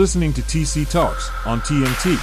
listening to TC Talks on TNT.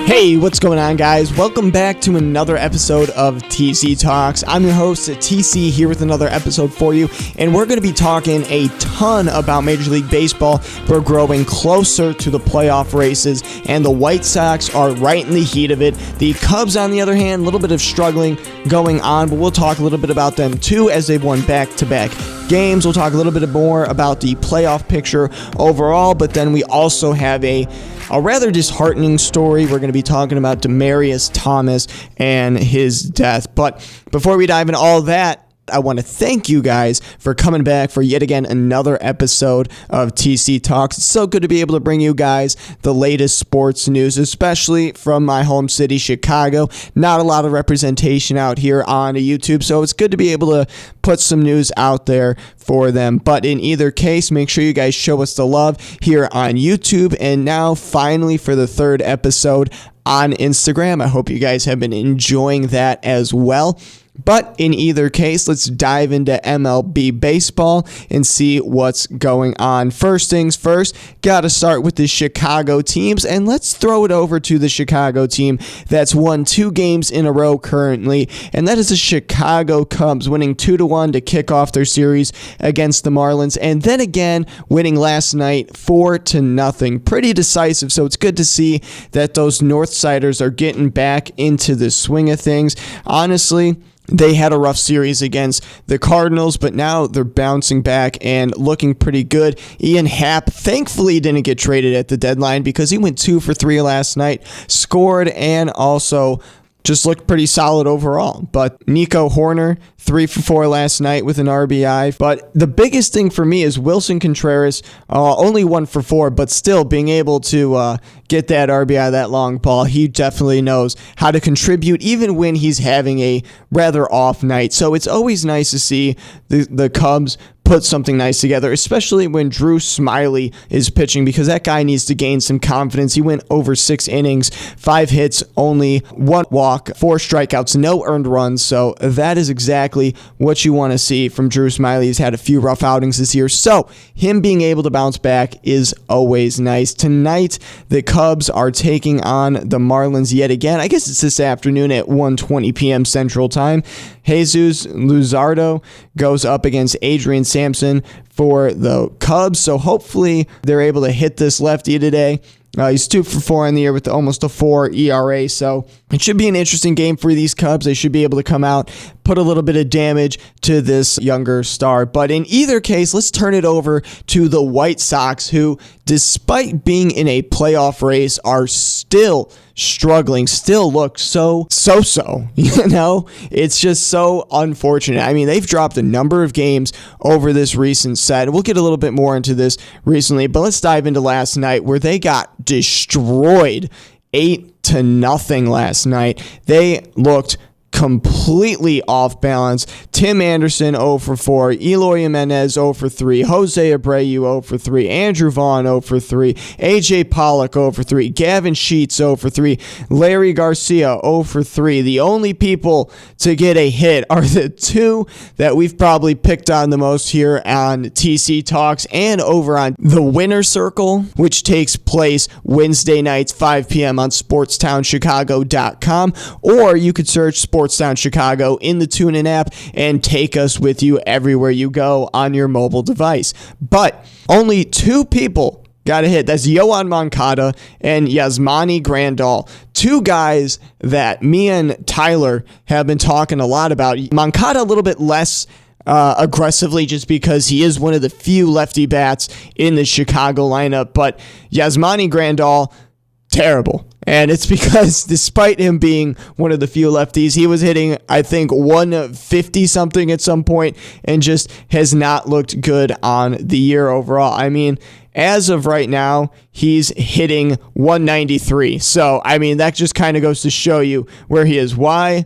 Hey, what's going on, guys? Welcome back to another episode of TC Talks. I'm your host, TC, here with another episode for you, and we're going to be talking a ton about Major League Baseball. We're growing closer to the playoff races, and the White Sox are right in the heat of it. The Cubs, on the other hand, a little bit of struggling going on, but we'll talk a little bit about them too as they've won back-to-back games. We'll talk a little bit more about the playoff picture overall, but then we also have a rather disheartening story. We're going to be talking about Demaryius Thomas and his death. But before we dive into all that, I want to thank you guys for coming back for yet again another episode of TC Talks. It's so good to be able to bring you guys the latest sports news, especially from my home city, Chicago. Not a lot of representation out here on YouTube, so it's good to be able to put some news out there for them. But in either case, make sure you guys show us the love here on YouTube. And now, finally, for the third episode on Instagram. I hope you guys have been enjoying that as well. But in either case, let's dive into MLB baseball and see what's going on. First things first, got to start with the Chicago teams, and let's throw it over to the Chicago team that's won 2 games in a row currently, and that is the Chicago Cubs winning 2-1 to kick off their series against the Marlins, and then again winning last night 4-0. Pretty decisive, so it's good to see that those Northsiders are getting back into the swing of things. Honestly, they had a rough series against the Cardinals, but now they're bouncing back and looking pretty good. Ian Happ thankfully didn't get traded at the deadline because he went 2 for 3 last night, scored, and also just looked pretty solid overall. But Nico Hoerner, 3 for 4 last night with an RBI. But the biggest thing for me is Wilson Contreras, only 1 for 4, but still being able to get that RBI, that long ball. He definitely knows how to contribute even when he's having a rather off night. So it's always nice to see the Cubs put something nice together, especially when Drew Smyly is pitching, because that guy needs to gain some confidence. He went over 6 innings, 5 hits, only 1 walk, 4 strikeouts, no earned runs. So that is exactly what you want to see from Drew Smyly. He's had a few rough outings this year, so him being able to bounce back is always nice. Tonight, the Cubs are taking on the Marlins yet again. I guess it's this afternoon at 1:20 p.m. Central Time. Jesus Luzardo goes up against Adrian Sampson for the Cubs, so hopefully they're able to hit this lefty today. He's 2 for 4 in the year with almost a 4 ERA, so it should be an interesting game for these Cubs. They should be able to come out, put a little bit of damage to this younger star. But in either case, let's turn it over to the White Sox, who, despite being in a playoff race, are still struggling, still look so. You know, it's just so unfortunate. I mean, they've dropped a number of games over this recent set. We'll get a little bit more into this recently, but let's dive into last night where they got destroyed 8-0 last night. They looked completely off balance. Tim Anderson 0 for 4, Eloy Jimenez 0 for 3, Jose Abreu 0 for 3, Andrew Vaughn 0 for 3, AJ Pollock 0 for 3, Gavin Sheets 0 for 3, Larry Garcia 0 for 3. The only people to get a hit are the 2 that we've probably picked on the most here on TC Talks and over on the Winner Circle, which takes place Wednesday nights 5 p.m. on SportsTownChicago.com, or you could search Sportstown Chicago in the TuneIn app and take us with you everywhere you go on your mobile device. But only 2 people got a hit. That's Yohan Moncada and Yasmani Grandal, 2 guys that me and Tyler have been talking a lot about. Moncada a little bit less aggressively just because he is one of the few lefty bats in the Chicago lineup, but Yasmani Grandal, terrible. And it's because despite him being one of the few lefties, he was hitting, I think, 150-something at some point and just has not looked good on the year overall. I mean, as of right now, he's hitting 193. So, I mean, that just kind of goes to show you where he is. Why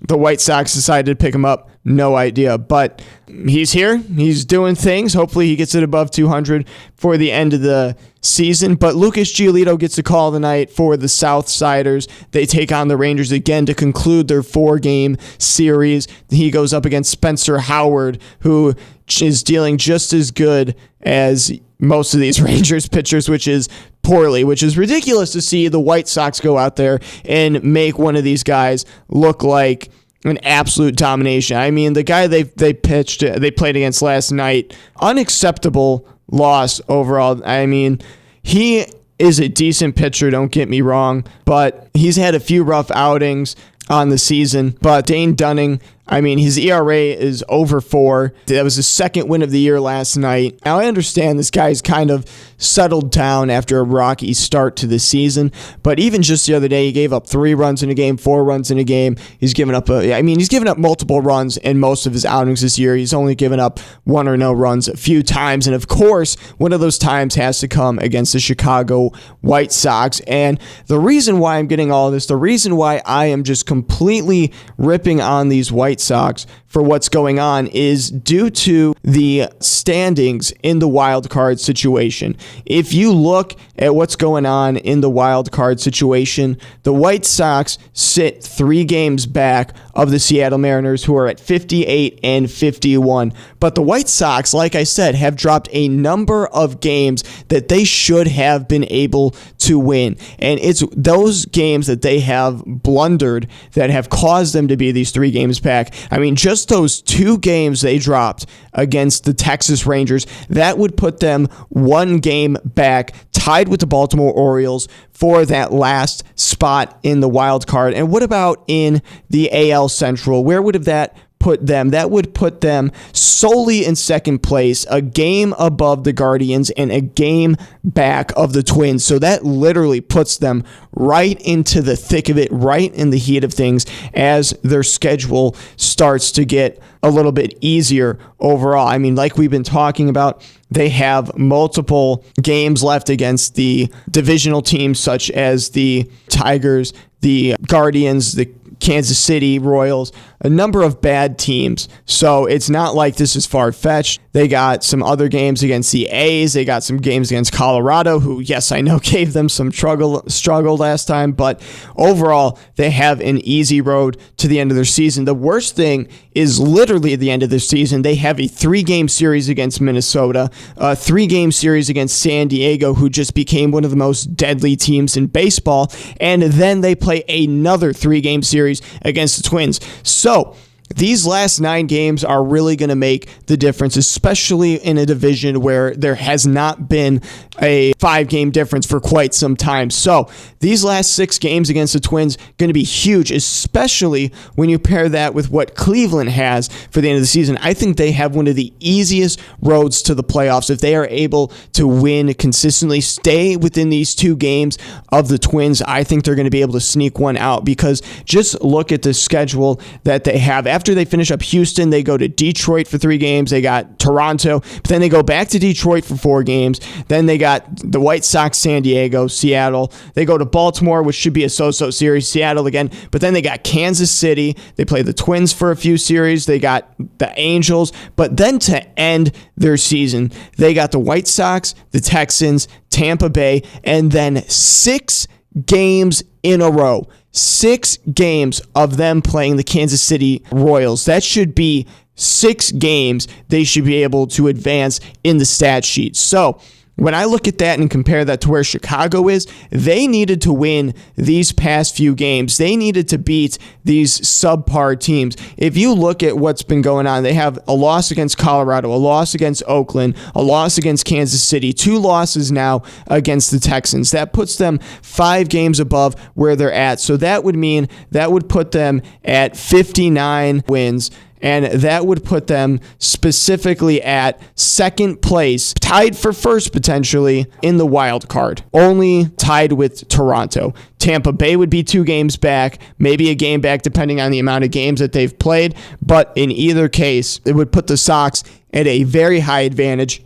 the White Sox decided to pick him up, no idea. But he's here. He's doing things. Hopefully he gets it above 200 for the end of the season. But Lucas Giolito gets a call tonight for the Southsiders. They take on the Rangers again to conclude their 4-game series. He goes up against Spencer Howard, who is dealing just as good as most of these Rangers pitchers, which is poorly, which is ridiculous to see the White Sox go out there and make one of these guys look like an absolute domination. I mean, the guy they played against last night, unacceptable loss overall. I mean, he is a decent pitcher, don't get me wrong, but he's had a few rough outings on the season. But Dane Dunning, I mean, his ERA is over 4. That was his second win of the year last night. Now, I understand this guy's kind of settled down after a rocky start to the season, but even just the other day, he gave up 3 runs in a game, 4 runs in a game. He's given up he's given up multiple runs in most of his outings this year. He's only given up 1 or no runs a few times, and of course, one of those times has to come against the Chicago White Sox. And the reason why I'm getting all of this, the reason why I am just completely ripping on these White Sox for what's going on is due to the standings in the wild card situation. If you look at what's going on in the wild card situation, the White Sox sit 3 games back of the Seattle Mariners, who are at 58 and 51. But the White Sox, like I said, have dropped a number of games that they should have been able to win. And it's those games that they have blundered that have caused them to be these 3 games back. I mean, just those 2 games they dropped against the Texas Rangers, that would put them 1 game back, tied with the Baltimore Orioles for that last spot in the wild card. And what about in the AL Central? Where would have that put them? That would put them solely in second place, a game above the Guardians and a game back of the Twins. So that literally puts them right into the thick of it, right in the heat of things as their schedule starts to get a little bit easier overall. I mean, like we've been talking about, they have multiple games left against the divisional teams such as the Tigers, the Guardians, the Kansas City Royals, a number of bad teams. So it's not like this is far-fetched. They got some other games against the A's. They got some games against Colorado, who, yes, I know gave them some struggle last time. But overall, they have an easy road to the end of their season. The worst thing is literally at the end of their season, they have a 3-game series against Minnesota, a 3-game series against San Diego, who just became one of the most deadly teams in baseball. And then they play another 3-game series against the Twins. So these last 9 games are really going to make the difference, especially in a division where there has not been a 5-game difference for quite some time. So these last 6 games against the Twins going to be huge, especially when you pair that with what Cleveland has for the end of the season. I think they have one of the easiest roads to the playoffs if they are able to win consistently, stay within these 2 games of the Twins. I think they're going to be able to sneak one out, because just look at the schedule that they have. After they finish up Houston, they go to Detroit for 3 games. They got Toronto, but then they go back to Detroit for 4 games. Then they got the White Sox, San Diego, Seattle. They go to Baltimore, which should be a so-so series, Seattle again. But then they got Kansas City. They play the Twins for a few series. They got the Angels. But then to end their season, they got the White Sox, the Texans, Tampa Bay, and then 6 games in a row. 6 games of them playing the Kansas City Royals. That should be 6 games they should be able to advance in the stat sheet. So when I look at that and compare that to where Chicago is, they needed to win these past few games. They needed to beat these subpar teams. If you look at what's been going on, they have a loss against Colorado, a loss against Oakland, a loss against Kansas City, 2 losses now against the Texans. That puts them 5 games above where they're at. So that would mean that would put them at 59 wins. And that would put them specifically at second place, tied for first potentially in the wild card, only tied with Toronto. Tampa Bay would be 2 games back, maybe a game back depending on the amount of games that they've played. But in either case, it would put the Sox at a very high advantage.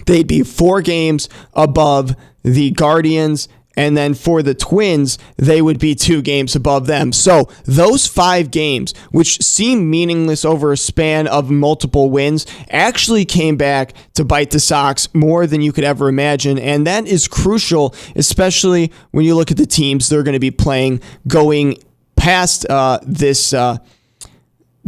They'd be 4 games above the Guardians. And then for the Twins, they would be 2 games above them. So those 5 games, which seem meaningless over a span of multiple wins, actually came back to bite the Sox more than you could ever imagine. And that is crucial, especially when you look at the teams they're going to be playing going past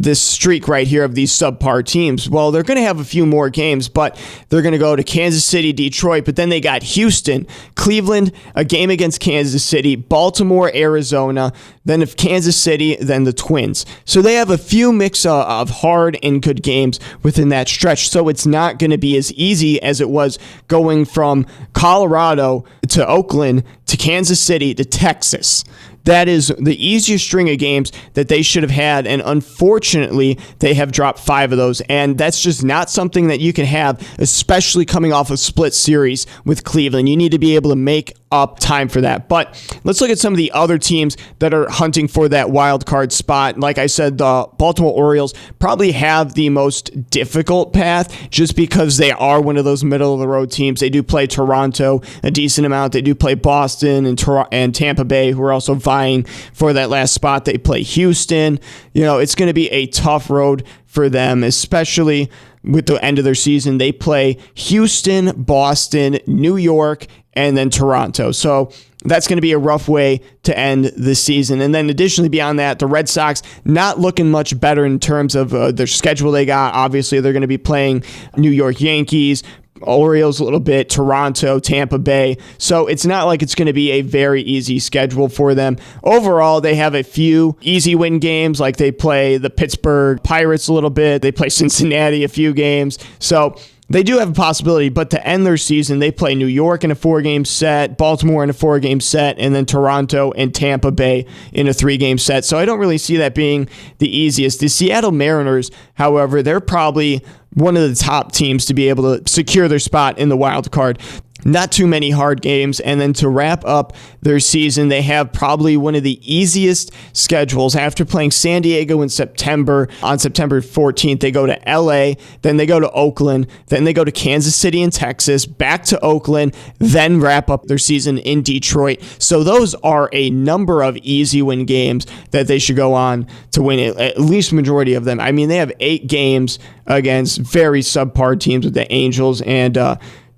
this streak right here of these subpar teams? Well, they're going to have a few more games, but they're going to go to Kansas City, Detroit, but then they got Houston, Cleveland, a game against Kansas City, Baltimore, Arizona, then if Kansas City, then the Twins. So they have a few mix of hard and good games within that stretch. So it's not going to be as easy as it was going from Colorado to Oakland to Kansas City to Texas. That is the easiest string of games that they should have had, and unfortunately, they have dropped 5 of those, and that's just not something that you can have, especially coming off a split series with Cleveland. You need to be able to make up time for that. But let's look at some of the other teams that are hunting for that wild card spot. Like I said, the Baltimore Orioles probably have the most difficult path just because they are one of those middle-of-the-road teams. They do play Toronto a decent amount. They do play Boston and Tampa Bay, who are also vying for that last spot. They play Houston. It's going to be a tough road for them, especially with the end of their season. They play Houston, Boston, New York, and then Toronto. So that's going to be a rough way to end the season. And then additionally, beyond that, the Red Sox not looking much better in terms of their schedule they got. Obviously, they're going to be playing New York Yankees, Orioles a little bit, Toronto, Tampa Bay. So it's not like it's going to be a very easy schedule for them. Overall, they have a few easy win games, like they play the Pittsburgh Pirates a little bit. They play Cincinnati a few games. So they do have a possibility, but to end their season, they play New York in a 4-game set, Baltimore in a 4-game set, and then Toronto and Tampa Bay in a 3-game set. So I don't really see that being the easiest. The Seattle Mariners, however, they're probably one of the top teams to be able to secure their spot in the wild card. Not too many hard games. And then to wrap up their season, they have probably one of the easiest schedules. After playing San Diego in September, on September 14th, they go to LA, then they go to Oakland, then they go to Kansas City and Texas, back to Oakland, then wrap up their season in Detroit. So those are a number of easy win games that they should go on to win, at least majority of them. I mean, they have 8 games against very subpar teams with the Angels and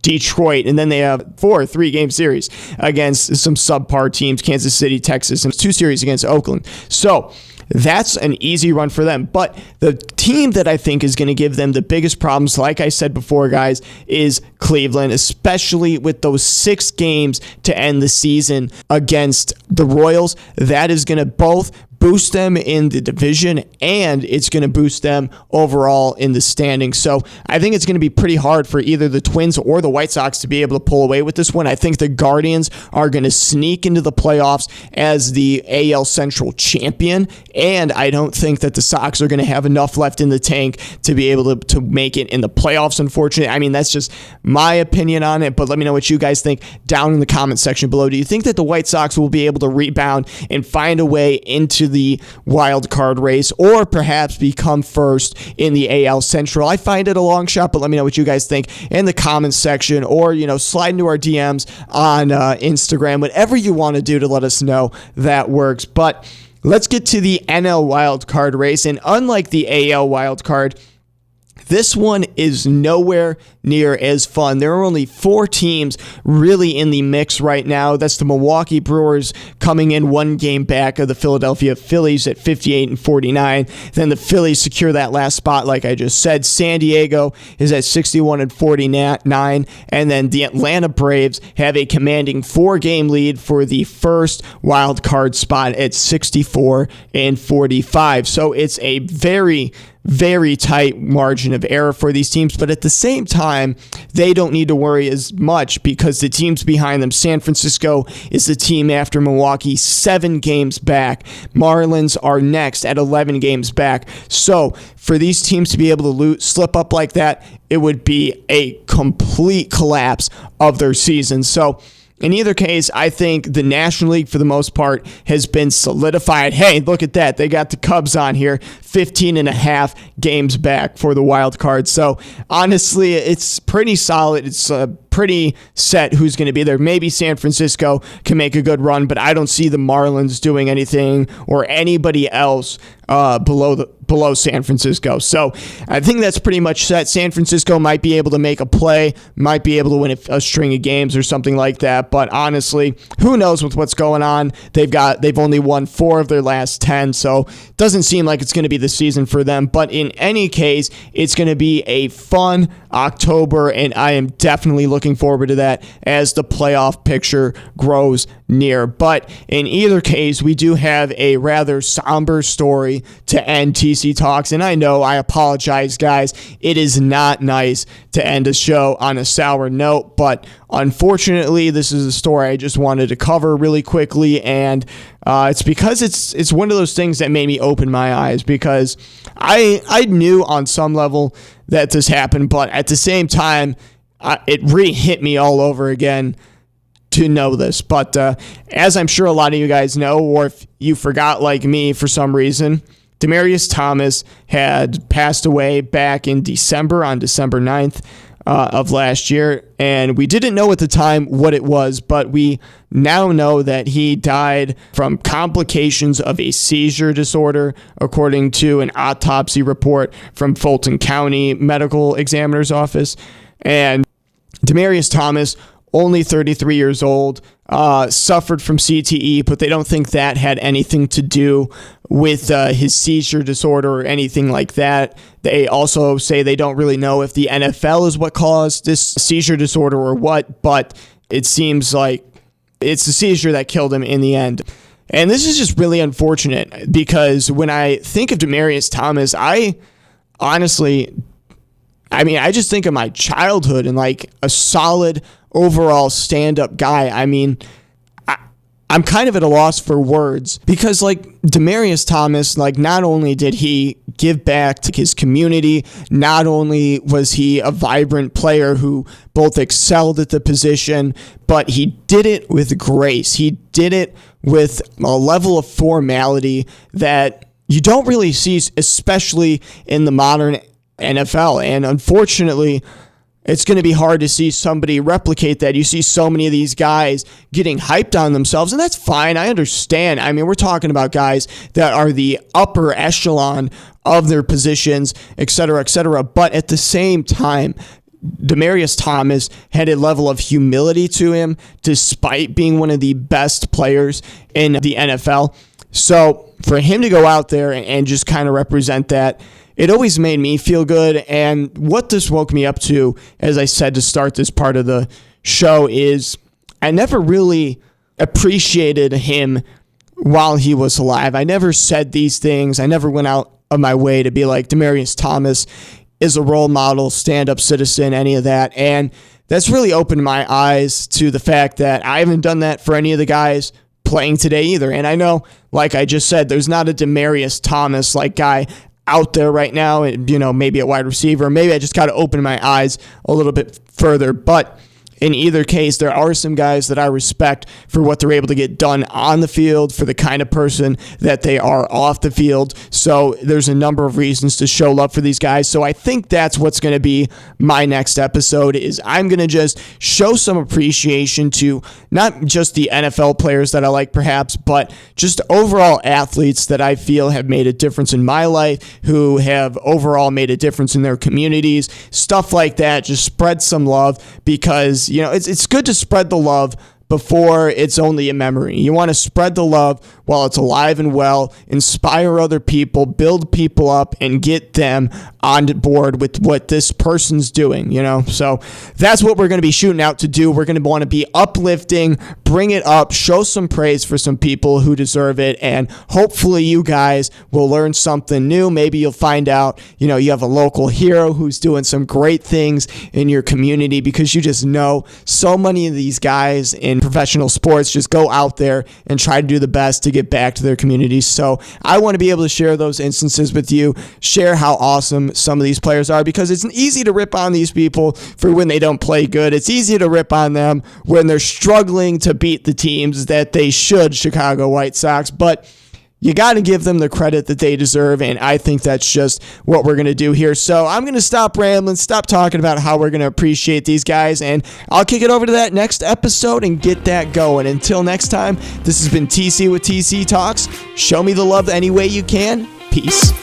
Detroit, and then they have 4 3-game series against some subpar teams, Kansas City, Texas, and 2 series against Oakland. So that's an easy run for them. But the team that I think is going to give them the biggest problems, like I said before, guys, is Cleveland, especially with those 6 games to end the season against the Royals. That is going to both boost them in the division, and it's going to boost them overall in the standings. So I think it's going to be pretty hard for either the Twins or the White Sox to be able to pull away with this one. I think the Guardians are going to sneak into the playoffs as the AL Central champion, and I don't think that the Sox are going to have enough left in the tank to be able to make it in the playoffs, unfortunately. I mean, that's just my opinion on it, but let me know what you guys think down in the comment section below. Do you think that the White Sox will be able to rebound and find a way into the wild card race, or perhaps become first in the AL Central? I find it a long shot, but let me know what you guys think in the comments section, or slide into our DMs on Instagram. Whatever you want to do to let us know, that works. But let's get to the NL wild card race, and unlike the AL wild card, this one is nowhere near as fun. There are only 4 teams really in the mix right now. That's the Milwaukee Brewers coming in 1 game back of the Philadelphia Phillies at 58-49. Then the Phillies secure that last spot, like I just said. San Diego is at 61-49. And then the Atlanta Braves have a commanding 4-game lead for the first wild card spot at 64-45. So it's a very, very tight margin of error for these teams, but at the same time, they don't need to worry as much because the teams behind them, San Francisco is the team after Milwaukee, 7 games back. Marlins are next at 11 games back. So for these teams to be able to slip up like that, it would be a complete collapse of their season. So in either case, I think the National League, for the most part, has been solidified. Hey, look at that. They got the Cubs on here, 15.5 games back for the wild card. So, honestly, it's pretty solid. It's pretty set who's going to be there. Maybe San Francisco can make a good run, but I don't see the Marlins doing anything or anybody else below below San Francisco. So I think that's pretty much set. San Francisco might be able to make a play, might be able to win a string of games or something like that. But honestly, who knows with what's going on? They've only won 4 of their last 10, so it doesn't seem like it's going to be the season for them. But in any case, it's going to be a fun October, and I am definitely looking forward to that as the playoff picture grows near. But in either case, we do have a rather somber story to end TC Talks, and I know, I apologize, guys. It is not nice to end a show on a sour note, but unfortunately, this is a story I just wanted to cover really quickly, and it's because it's one of those things that made me open my eyes, because I knew on some level that this happened, but at the same time, it really hit me all over again to know this. But as I'm sure a lot of you guys know, or if you forgot like me for some reason, Demaryius Thomas had passed away back in December, on December 9th of last year, and we didn't know at the time what it was, but we now know that he died from complications of a seizure disorder, according to an autopsy report from Fulton County Medical Examiner's Office. And Demaryius Thomas, only 33 years old, suffered from CTE, but they don't think that had anything to do with his seizure disorder or anything like that. They also say they don't really know if the NFL is what caused this seizure disorder or what, but it seems like it's the seizure that killed him in the end. And this is just really unfortunate, because when I think of Demaryius Thomas, I just think of my childhood and like a solid overall stand-up guy. I mean, I'm kind of at a loss for words, because like Demaryius Thomas, like not only did he give back to his community, not only was he a vibrant player who both excelled at the position, but he did it with grace. He did it with a level of formality that you don't really see, especially in the modern NFL. And unfortunately, it's going to be hard to see somebody replicate that. You see so many of these guys getting hyped on themselves, and that's fine. I understand. I mean, we're talking about guys that are the upper echelon of their positions, et cetera, et cetera. But at the same time, Demaryius Thomas had a level of humility to him, despite being one of the best players in the NFL. So for him to go out there and just kind of represent that, it always made me feel good. And what this woke me up to, as I said to start this part of the show, is I never really appreciated him while he was alive. I never said these things. I never went out of my way to be like, Demaryius Thomas is a role model, stand-up citizen, any of that. And that's really opened my eyes to the fact that I haven't done that for any of the guys playing today either. And I know, like I just said, there's not a Demaryius Thomas like guy out there right now, you know, maybe at wide receiver. Maybe I just got to open my eyes a little bit further. But in either case, there are some guys that I respect for what they're able to get done on the field, for the kind of person that they are off the field. So there's a number of reasons to show love for these guys. So I think that's what's going to be my next episode, is I'm going to just show some appreciation to not just the NFL players that I like perhaps, but just overall athletes that I feel have made a difference in my life, who have overall made a difference in their communities, stuff like that. Just spread some love, because you know, it's good to spread the love before it's only a memory. You want to spread the love while it's alive and well, inspire other people, build people up, and get them on board with what this person's doing, you know? So that's what we're going to be shooting out to do. We're going to want to be uplifting, bring it up, show some praise for some people who deserve it, and hopefully you guys will learn something new. Maybe you'll find out, you know, you have a local hero who's doing some great things in your community, because you just know so many of these guys in professional sports just go out there and try to do the best to get back to their communities. So I want to be able to share those instances with you, share how awesome some of these players are, because it's easy to rip on these people for when they don't play good. It's easy to rip on them when they're struggling to beat the teams that they should, Chicago White Sox, but you got to give them the credit that they deserve, and I think that's just what we're going to do here. So I'm going to stop rambling, stop talking about how we're going to appreciate these guys, and I'll kick it over to that next episode and get that going. Until next time, this has been TC with TC Talks. Show me the love any way you can. Peace.